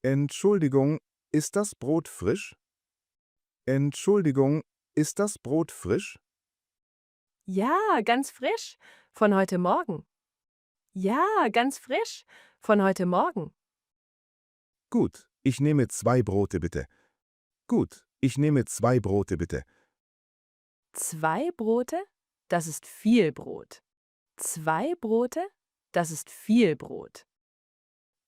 Entschuldigung, ist das Brot frisch? Entschuldigung, ist das Brot frisch? Ja, ganz frisch. Von heute Morgen. Ja, ganz frisch. Von heute Morgen. Gut, ich nehme 2 Brote bitte. Gut, ich nehme 2 Brote bitte. 2 Brote? Das ist viel Brot. 2 Brote? Das ist viel Brot.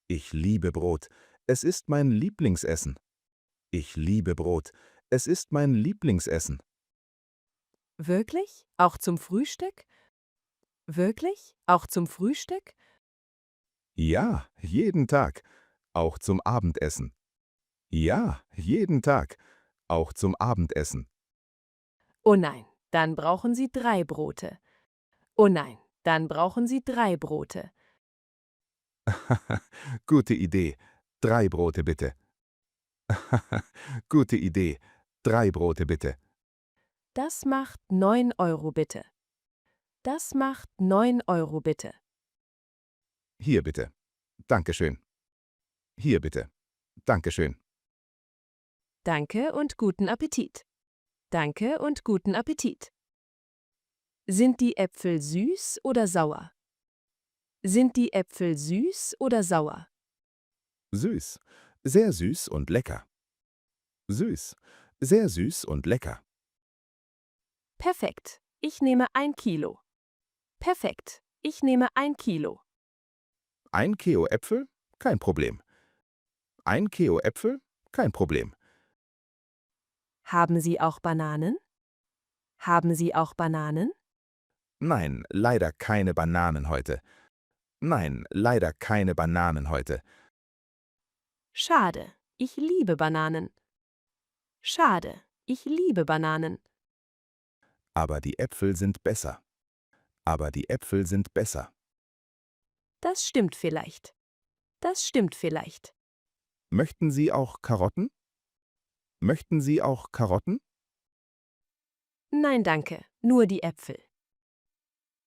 Ich liebe Brot. Es ist mein Lieblingsessen. Ich liebe Brot. Es ist mein Lieblingsessen. Wirklich? Auch zum Frühstück? Wirklich? Auch zum Frühstück? Ja, jeden Tag. Auch zum Abendessen. Ja, jeden Tag. Auch zum Abendessen. Oh nein, dann brauchen Sie 3 Brote. Oh nein, dann brauchen Sie 3 Brote. Gute Idee. 3 Brote bitte. Gute Idee. 3 Brote bitte. Das macht 9 € bitte. Das macht 9 € bitte. Hier bitte. Dankeschön. Hier bitte. Dankeschön. Danke und guten Appetit. Danke und guten Appetit. Sind die Äpfel süß oder sauer? Sind die Äpfel süß oder sauer? Süß. Sehr süß und lecker. Süß. Sehr süß und lecker. Perfekt. Ich nehme 1 Kilo. Perfekt. Ich nehme 1 Kilo. 1 Kilo Äpfel? Kein Problem. 1 Kilo Äpfel? Kein Problem. Haben Sie auch Bananen? Haben Sie auch Bananen? Nein, leider keine Bananen heute. Nein, leider keine Bananen heute. Schade. Ich liebe Bananen. Schade. Ich liebe Bananen. Aber die Äpfel sind besser. Aber die Äpfel sind besser. Das stimmt vielleicht. Das stimmt vielleicht. Möchten Sie auch Karotten? Möchten Sie auch Karotten? Nein, danke. Nur die Äpfel.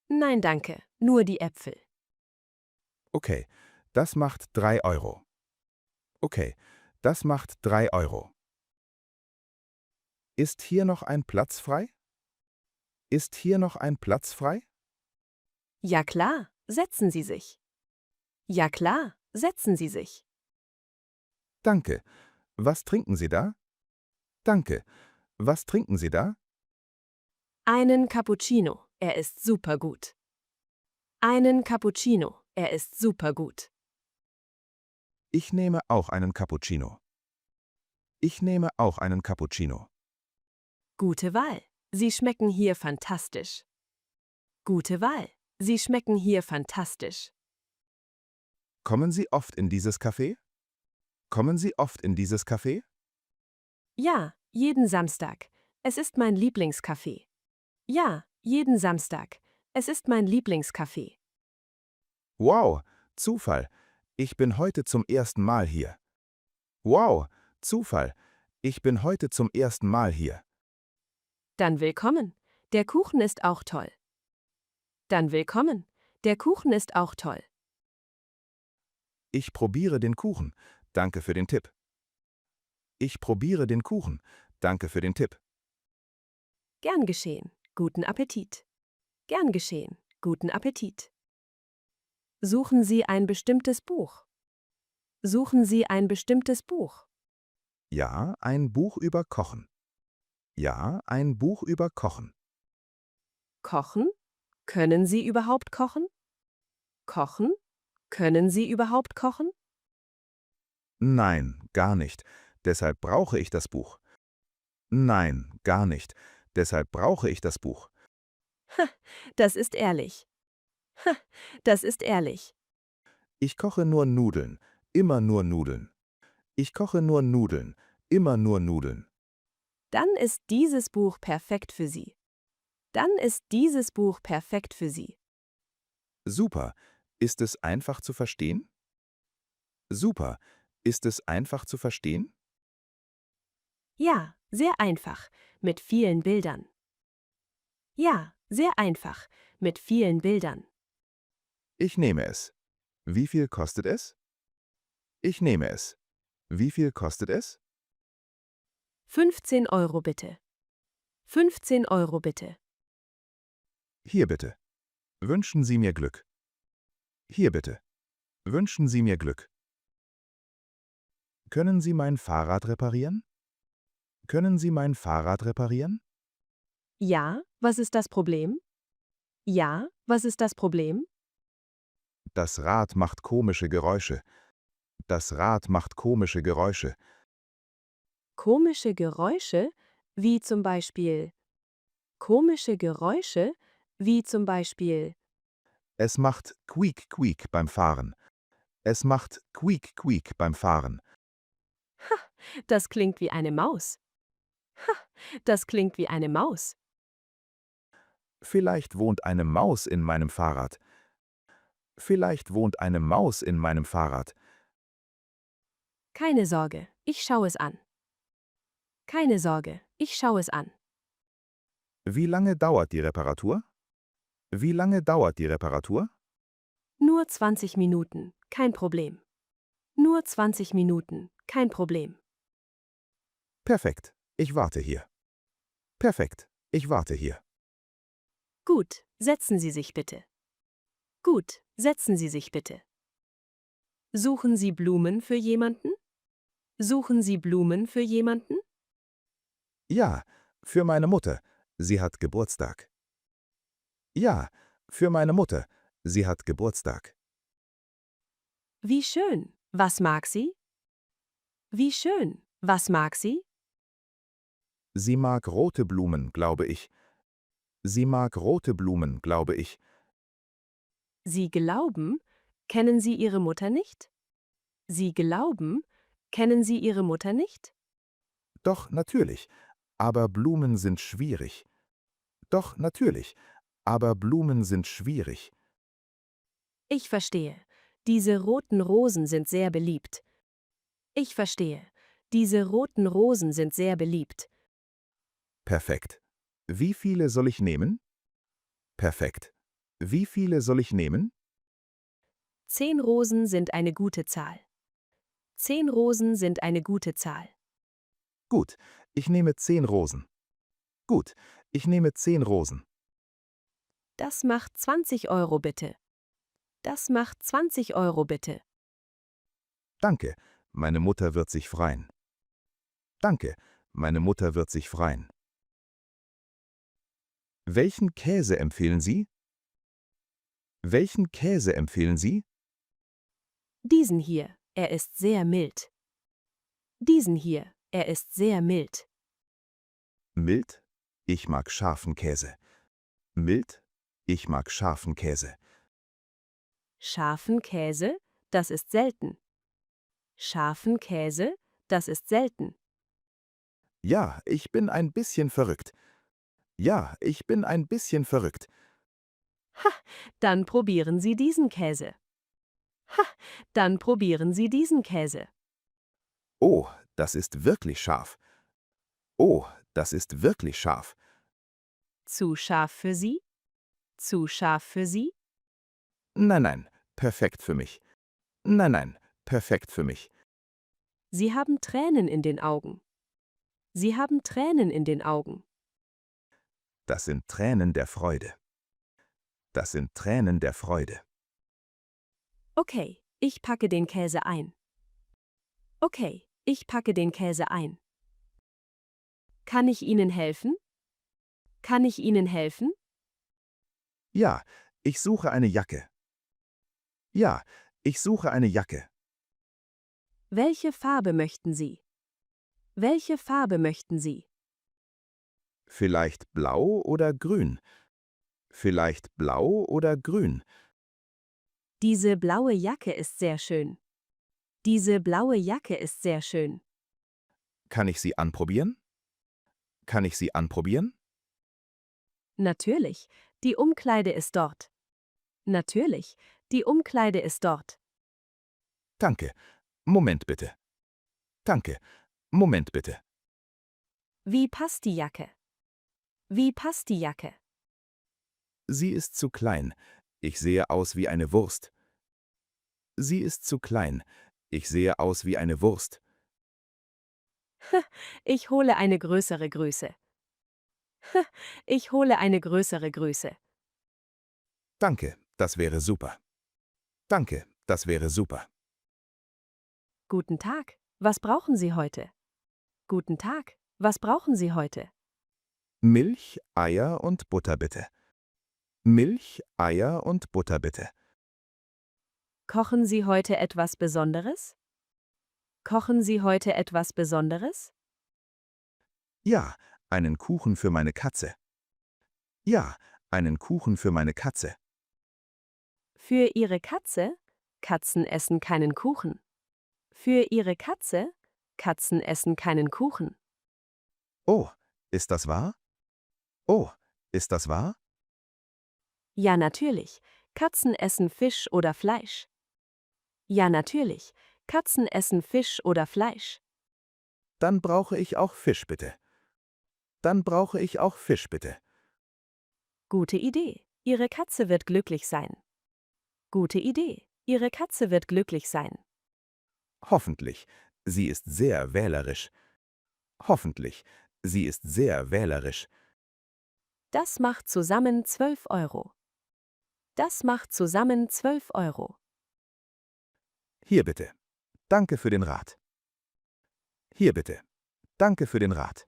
Nein, danke. Nur die Äpfel. Okay, das macht 3 Euro. Okay, das macht 3 Euro. Ist hier noch ein Platz frei? Ist hier noch ein Platz frei? Ja klar. Setzen Sie sich. Ja klar. Setzen Sie sich. Danke. Was trinken Sie da? Danke. Was trinken Sie da? Einen Cappuccino. Er ist super gut. Einen Cappuccino. Er ist super gut. Ich nehme auch einen Cappuccino. Ich nehme auch einen Cappuccino. Gute Wahl. Sie schmecken hier fantastisch. Gute Wahl. Sie schmecken hier fantastisch. Kommen Sie oft in dieses Café? Kommen Sie oft in dieses Café? Ja, jeden Samstag. Es ist mein Lieblingscafé. Ja, jeden Samstag. Es ist mein Lieblingscafé. Wow, Zufall. Ich bin heute zum ersten Mal hier. Wow, Zufall. Ich bin heute zum ersten Mal hier. Dann willkommen. Der Kuchen ist auch toll. Dann willkommen. Der Kuchen ist auch toll. Ich probiere den Kuchen. Danke für den Tipp. Ich probiere den Kuchen. Danke für den Tipp. Gern geschehen. Guten Appetit. Gern geschehen. Guten Appetit. Suchen Sie ein bestimmtes Buch. Suchen Sie ein bestimmtes Buch. Ja, ein Buch über Kochen. Ja, ein Buch über Kochen. Kochen? Können Sie überhaupt kochen? Kochen? Können Sie überhaupt kochen? Nein, gar nicht. Deshalb brauche ich das Buch. Nein, gar nicht. Deshalb brauche ich das Buch. Das ist ehrlich. Das ist ehrlich. Ich koche nur Nudeln. Immer nur Nudeln. Ich koche nur Nudeln. Immer nur Nudeln. Dann ist dieses Buch perfekt für Sie. Dann ist dieses Buch perfekt für Sie. Super. Ist es einfach zu verstehen? Super. Ist es einfach zu verstehen? Ja, sehr einfach, mit vielen Bildern. Ja, sehr einfach, mit vielen Bildern. Ich nehme es. Wie viel kostet es? Ich nehme es. Wie viel kostet es? 15 Euro bitte. 15 Euro bitte. Hier bitte. Wünschen Sie mir Glück. Hier bitte. Wünschen Sie mir Glück. Können Sie mein Fahrrad reparieren? Können Sie mein Fahrrad reparieren? Ja, was ist das Problem? Ja, was ist das Problem? Das Rad macht komische Geräusche. Das Rad macht komische Geräusche. Komische Geräusche, wie zum Beispiel komische Geräusche, wie zum Beispiel Es macht quiek quiek beim Fahren. Es macht quiek quiek beim Fahren. das klingt wie eine Maus. Ha, das klingt wie eine Maus. Vielleicht wohnt eine Maus in meinem Fahrrad. Vielleicht wohnt eine Maus in meinem Fahrrad. Keine Sorge, ich schaue es an. Keine Sorge, ich schaue es an. Wie lange dauert die Reparatur? Wie lange dauert die Reparatur? Nur 20 Minuten, kein Problem. Nur 20 Minuten, kein Problem. Perfekt, ich warte hier. Perfekt, ich warte hier. Gut, setzen Sie sich bitte. Gut, setzen Sie sich bitte. Suchen Sie Blumen für jemanden? Suchen Sie Blumen für jemanden? Ja, für meine Mutter. Sie hat Geburtstag. Ja, für meine Mutter. Sie hat Geburtstag. Wie schön. Was mag sie? Wie schön. Was mag sie? Sie mag rote Blumen, glaube ich. Sie mag rote Blumen, glaube ich. Sie glauben, kennen Sie Ihre Mutter nicht? Sie glauben, kennen Sie Ihre Mutter nicht? Doch, natürlich. Aber Blumen sind schwierig. Doch, natürlich. Aber Blumen sind schwierig. Ich verstehe. Diese roten Rosen sind sehr beliebt. Ich verstehe. Diese roten Rosen sind sehr beliebt. Perfekt. Wie viele soll ich nehmen? Perfekt. Wie viele soll ich nehmen? 10 Rosen sind eine gute Zahl. 10 Rosen sind eine gute Zahl. Gut, ich nehme 10 Rosen. Gut, ich nehme 10 Rosen. Das macht 20 Euro bitte. Das macht 20 Euro bitte. Danke, meine Mutter wird sich freuen. Danke, meine Mutter wird sich freuen. Welchen Käse empfehlen Sie? Welchen Käse empfehlen Sie? Diesen hier, er ist sehr mild. Diesen hier, er ist sehr mild. Mild? Ich mag scharfen Käse. Mild? Ich mag scharfen Käse. Scharfen Käse, das ist selten. Scharfen Käse, das ist selten. Ja, ich bin ein bisschen verrückt. Ja, ich bin ein bisschen verrückt. Ha, dann probieren Sie diesen Käse. Ha, dann probieren Sie diesen Käse. Oh, das ist wirklich scharf. Oh, das ist wirklich scharf. Zu scharf für Sie? Zu scharf für Sie? Nein, nein, perfekt für mich. Nein, nein, perfekt für mich. Sie haben Tränen in den Augen. Sie haben Tränen in den Augen. Das sind Tränen der Freude. Das sind Tränen der Freude. Okay, ich packe den Käse ein. Okay, ich packe den Käse ein. Kann ich Ihnen helfen? Kann ich Ihnen helfen? Ja, ich suche eine Jacke. Ja, ich suche eine Jacke. Welche Farbe möchten Sie? Welche Farbe möchten Sie? Vielleicht blau oder grün. Vielleicht blau oder grün. Diese blaue Jacke ist sehr schön. Diese blaue Jacke ist sehr schön. Kann ich sie anprobieren? Kann ich sie anprobieren? Natürlich, die Umkleide ist dort. Natürlich, die Umkleide ist dort. Danke. Moment bitte. Danke. Moment bitte. Wie passt die Jacke? Wie passt die Jacke? Sie ist zu klein. Ich sehe aus wie eine Wurst. Sie ist zu klein. Ich sehe aus wie eine Wurst. Ich hole eine größere Größe. Ich hole eine größere Größe. Danke, das wäre super. Danke, das wäre super. Guten Tag. Was brauchen Sie heute? Guten Tag. Was brauchen Sie heute? Milch, Eier und Butter bitte. Milch, Eier und Butter bitte. Kochen Sie heute etwas Besonderes? Kochen Sie heute etwas Besonderes? Ja, einen Kuchen für meine Katze. Ja, einen Kuchen für meine Katze. Für Ihre Katze? Katzen essen keinen Kuchen. Für Ihre Katze? Katzen essen keinen Kuchen. Oh, ist das wahr? Oh, ist das wahr? Ja, natürlich. Katzen essen Fisch oder Fleisch. Ja, natürlich. Katzen essen Fisch oder Fleisch. Dann brauche ich auch Fisch bitte. Dann brauche ich auch Fisch bitte. Gute Idee. Ihre Katze wird glücklich sein. Gute Idee. Ihre Katze wird glücklich sein. Hoffentlich. Sie ist sehr wählerisch. Hoffentlich. Sie ist sehr wählerisch. Das macht zusammen 12 Euro. Das macht zusammen 12 Euro. Hier bitte. Danke für den Rat. Hier bitte. Danke für den Rat.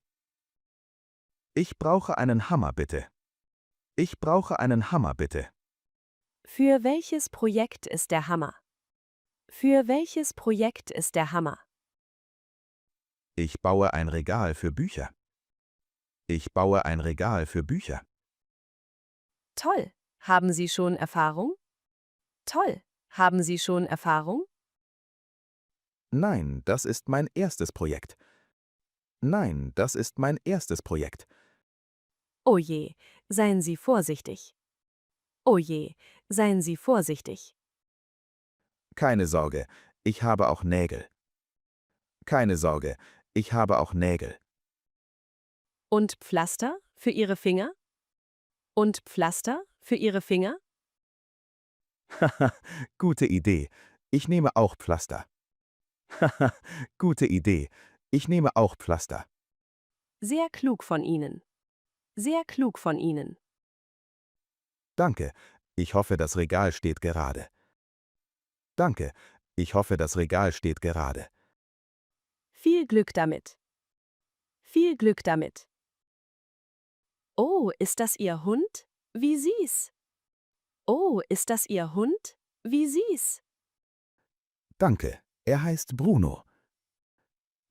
Ich brauche einen Hammer bitte. Ich brauche einen Hammer bitte. Für welches Projekt ist der Hammer? Für welches Projekt ist der Hammer? Ich baue ein Regal für Bücher. Ich baue ein Regal für Bücher. Toll. Haben Sie schon Erfahrung? Toll. Haben Sie schon Erfahrung? Nein, das ist mein erstes Projekt. Nein, das ist mein erstes Projekt. Oh je, seien Sie vorsichtig. Oh je, seien Sie vorsichtig. Keine Sorge, ich habe auch Nägel. Keine Sorge, ich habe auch Nägel. Und Pflaster für Ihre Finger? Und Pflaster für Ihre Finger? Haha, gute Idee. Ich nehme auch Pflaster. Haha, gute Idee. Ich nehme auch Pflaster. Sehr klug von Ihnen. Sehr klug von Ihnen. Danke. Ich hoffe, das Regal steht gerade. Danke. Ich hoffe, das Regal steht gerade. Viel Glück damit. Viel Glück damit. Oh, ist das Ihr Hund? Wie süß. Oh, ist das Ihr Hund? Wie süß. Danke. Er heißt Bruno.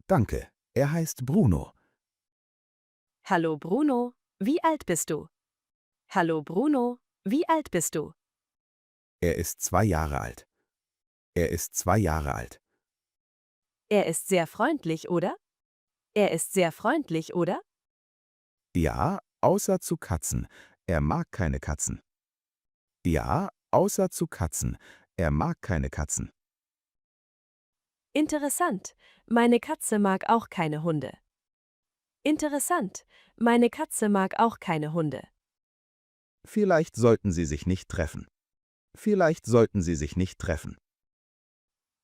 Danke. Er heißt Bruno. Hallo Bruno, wie alt bist du? Hallo Bruno, wie alt bist du? Er ist 2 Jahre alt. Er ist 2 Jahre alt. Er ist sehr freundlich, oder? Er ist sehr freundlich, oder? Ja, außer zu Katzen. Er mag keine Katzen. Ja, außer zu Katzen. Er mag keine Katzen. Interessant. Meine Katze mag auch keine Hunde. Interessant. Meine Katze mag auch keine Hunde. Vielleicht sollten sie sich nicht treffen. Vielleicht sollten sie sich nicht treffen.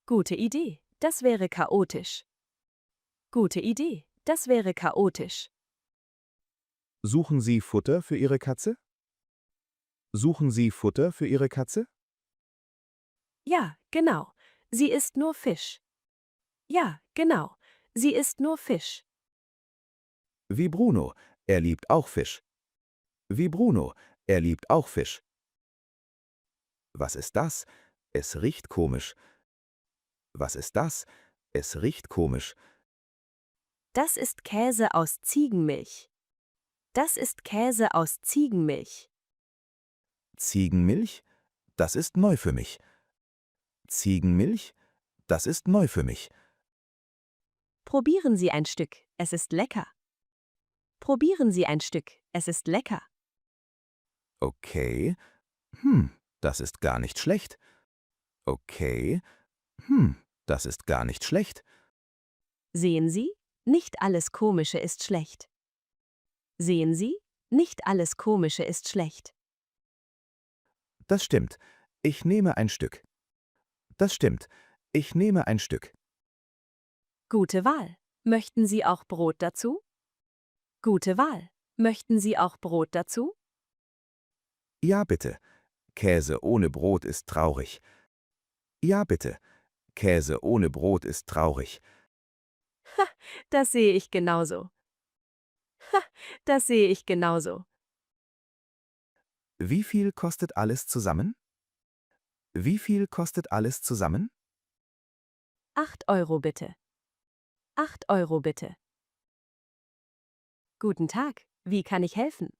Gute Idee. Das wäre chaotisch. Gute Idee. Das wäre chaotisch. Suchen Sie Futter für Ihre Katze? Suchen Sie Futter für Ihre Katze? Ja, genau. Sie isst nur Fisch. Ja, genau. Sie isst nur Fisch. Wie Bruno. Er liebt auch Fisch. Wie Bruno. Er liebt auch Fisch. Was ist das? Es riecht komisch. Was ist das? Es riecht komisch. Das ist Käse aus Ziegenmilch. Das ist Käse aus Ziegenmilch. Ziegenmilch? Das ist neu für mich. Ziegenmilch? Das ist neu für mich. Probieren Sie ein Stück. Es ist lecker. Probieren Sie ein Stück. Es ist lecker. Okay. Das ist gar nicht schlecht. Okay. Das ist gar nicht schlecht. Sehen Sie? Nicht alles Komische ist schlecht. Sehen Sie? Nicht alles Komische ist schlecht. Das stimmt. Ich nehme ein Stück. Das stimmt. Ich nehme ein Stück. Gute Wahl. Möchten Sie auch Brot dazu? Gute Wahl. Möchten Sie auch Brot dazu? Ja, bitte. Käse ohne Brot ist traurig. Ja, bitte. Käse ohne Brot ist traurig. Das sehe ich genauso. Das sehe ich genauso. Wie viel kostet alles zusammen? Wie viel kostet alles zusammen? 8 € bitte. 8 € bitte. Guten Tag, wie kann ich helfen?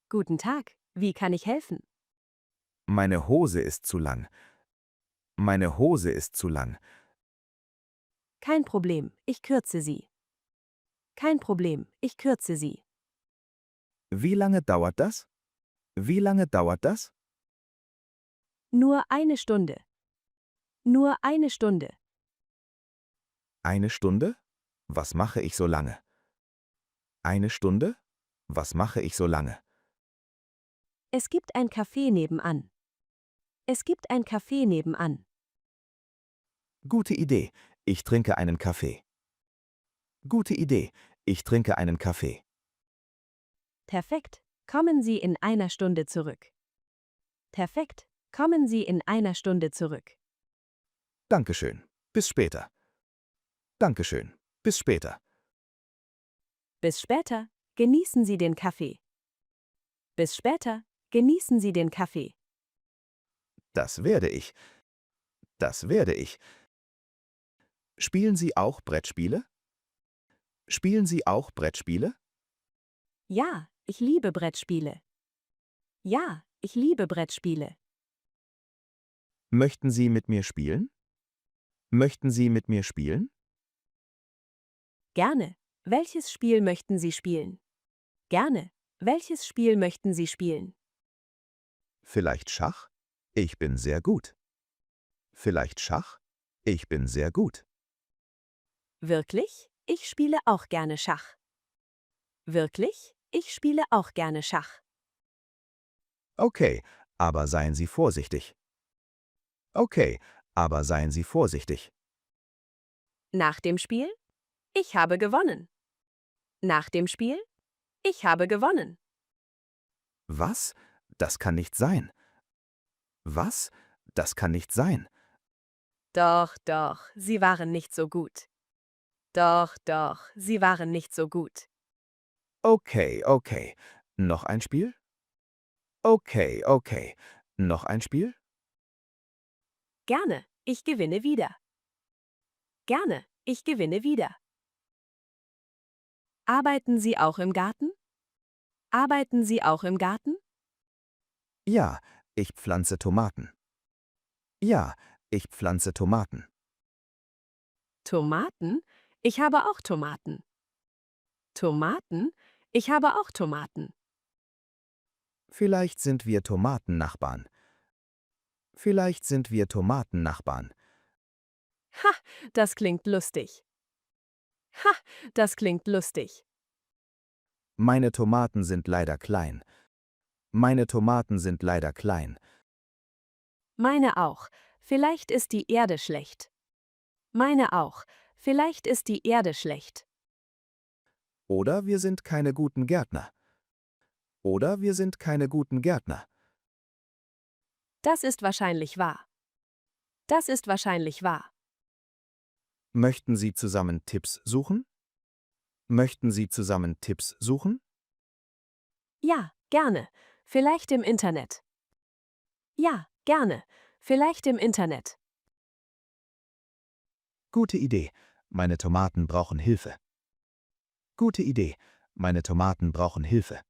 Guten Tag, wie kann ich helfen? Meine Hose ist zu lang. Meine Hose ist zu lang. Kein Problem, ich kürze sie. Kein Problem, ich kürze sie. Wie lange dauert das? Wie lange dauert das? Nur eine Stunde. Nur eine Stunde. Eine Stunde? Was mache ich so lange? Eine Stunde? Was mache ich so lange? Es gibt ein Café nebenan. Es gibt ein Café nebenan. Gute Idee. Ich trinke einen Kaffee. Gute Idee. Ich trinke einen Kaffee. Perfekt. Kommen Sie in einer Stunde zurück. Perfekt. Kommen Sie in einer Stunde zurück. Dankeschön. Bis später. Dankeschön. Bis später. Bis später. Genießen Sie den Kaffee. Bis später. Genießen Sie den Kaffee. Das werde ich. Das werde ich. Spielen Sie auch Brettspiele? Spielen Sie auch Brettspiele? Ja, ich liebe Brettspiele. Ja, ich liebe Brettspiele. Möchten Sie mit mir spielen? Möchten Sie mit mir spielen? Gerne. Welches Spiel möchten Sie spielen? Gerne. Welches Spiel möchten Sie spielen? Vielleicht Schach? Ich bin sehr gut. Vielleicht Schach? Ich bin sehr gut. Wirklich? Ich spiele auch gerne Schach. Wirklich? Ich spiele auch gerne Schach. Okay, aber seien Sie vorsichtig. Okay, aber seien Sie vorsichtig. Nach dem Spiel? Ich habe gewonnen. Nach dem Spiel? Ich habe gewonnen. Was? Das kann nicht sein. Was? Das kann nicht sein. Doch, doch, Sie waren nicht so gut. Doch, doch, Sie waren nicht so gut. Okay, okay. Noch ein Spiel? Okay, okay. Noch ein Spiel? Gerne, ich gewinne wieder. Gerne, ich gewinne wieder. Arbeiten Sie auch im Garten? Arbeiten Sie auch im Garten? Ja, ich pflanze Tomaten. Ja, ich pflanze Tomaten. Tomaten? Ich habe auch Tomaten. Tomaten? Ich habe auch Tomaten. Vielleicht sind wir Tomatennachbarn. Vielleicht sind wir Tomatennachbarn. Ha, das klingt lustig. Ha, das klingt lustig. Meine Tomaten sind leider klein. Meine Tomaten sind leider klein. Meine auch. Vielleicht ist die Erde schlecht. Meine auch. Vielleicht ist die Erde schlecht. Oder wir sind keine guten Gärtner. Oder wir sind keine guten Gärtner. Das ist wahrscheinlich wahr. Das ist wahrscheinlich wahr. Möchten Sie zusammen Tipps suchen? Möchten Sie zusammen Tipps suchen? Ja, gerne. Vielleicht im Internet. Ja, gerne. Vielleicht im Internet. Gute Idee. Meine Tomaten brauchen Hilfe. Gute Idee. Meine Tomaten brauchen Hilfe.